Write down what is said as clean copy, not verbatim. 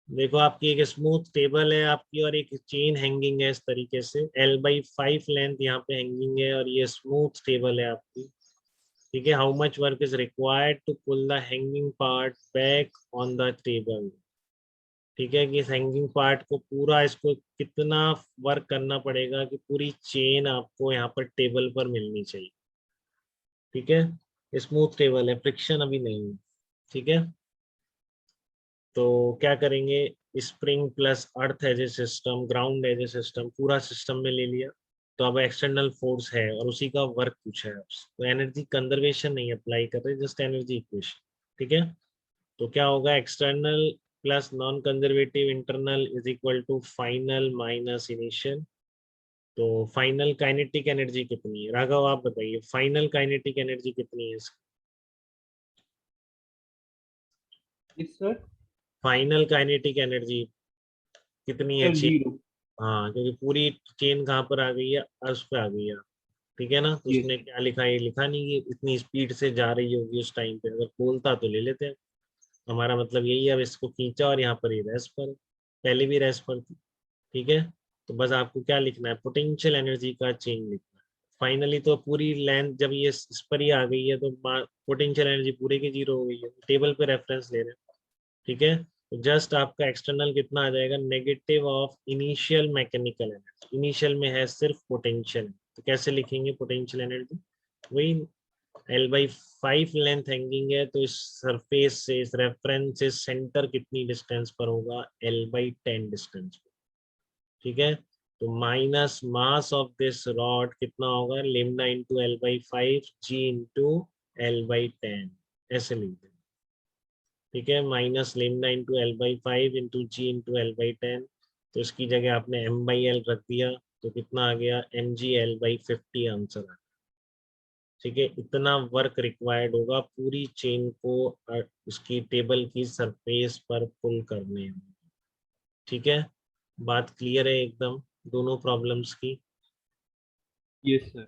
देखो आपकी एक स्मूथ टेबल है आपकी और एक चेन हैंगिंग है इस तरीके से, L/5 लेंथ यहाँ पे हैंगिंग है और ये स्मूथ टेबल है आपकी। ठीक है, how much work is required to pull the hanging part back on the table. ठीक है, कि इस हैंगिंग पार्ट को पूरा, इसको कितना वर्क करना पड़ेगा कि पूरी चेन आपको यहाँ पर टेबल पर मिलनी चाहिए। ठीक है, स्मूथ टेबल है, फ्रिक्शन अभी नहीं है। ठीक है, तो क्या करेंगे, spring plus earth as a system, ground as a system, पूरा सिस्टम में ले लिया। तो अब एक्सटर्नल फोर्स है और उसी का वर्क पूछा है आपसे, तो एनर्जी कंजर्वेशन नहीं अप्लाई कर रहे, जस्ट एनर्जी इक्वेशन। ठीक है, तो क्या होगा, external plus non conservative internal is equal to final minus initial. तो फाइनल काइनेटिक एनर्जी कितनी है, राघव आप बताइए, फाइनल काइनेटिक एनर्जी कितनी है इसकी? सर फाइनल काइनेटिक एनर्जी कितनी है? सर 0। हाँ, क्योंकि पूरी चेन कहाँ पर आ गई है, अर्श पे आ गई है। ठीक है ना, तो ये उसने क्या लिखा है, लिखा नहीं कि इतनी स्पीड से जा रही होगी उस टाइम पे, अगर बोलता तो ले लेते हैं। हमारा मतलब यही है, अब इसको खींचा और यहाँ पर ये रेस पर है, पहले भी रेस पर थी। ठीक है, तो बस आपको क्या लिखना है, पोटेंशियल एनर्जी का चेंज लिखना है। फाइनली तो पूरी लेंथ जब ये इस पर ही आ गई है तो पोटेंशियल एनर्जी पूरे की 0 हो गई है, टेबल पे रेफरेंस ले रहे हैं। ठीक है, तो जस्ट आपका एक्सटर्नल कितना आ जाएगा, negative of initial mechanical energy, initial में है सिर्फ पोटेंशियल, तो कैसे लिखेंगे पोटेंशियल एनर्जी, वही L/5 लेंथ हैंगिंग है, तो इस सरफेस से, इस रेफरेंस से सेंटर कितनी डिस्टेंस पर होगा, L/10 डिस्टेंस पर। ठीक है, तो minus mass of this rod कितना होगा, लेमडा इंटू L/5 जी इंटू L/10, ऐसे लिख दें। ठीक है, minus lambda into L/5 into G into L/10, तो इसकी जगह आपने M/L रख दिया, तो कितना आ गया, mg/L/50 आंसर आ गया। ठीक है, इतना वर्क रिक्वायर्ड होगा पूरी चेन को उसकी टेबल की सरफेस पर पुल करने में। ठीक है, बात क्लियर है एकदम दोनों प्रॉब्लम्स की? Yes sir.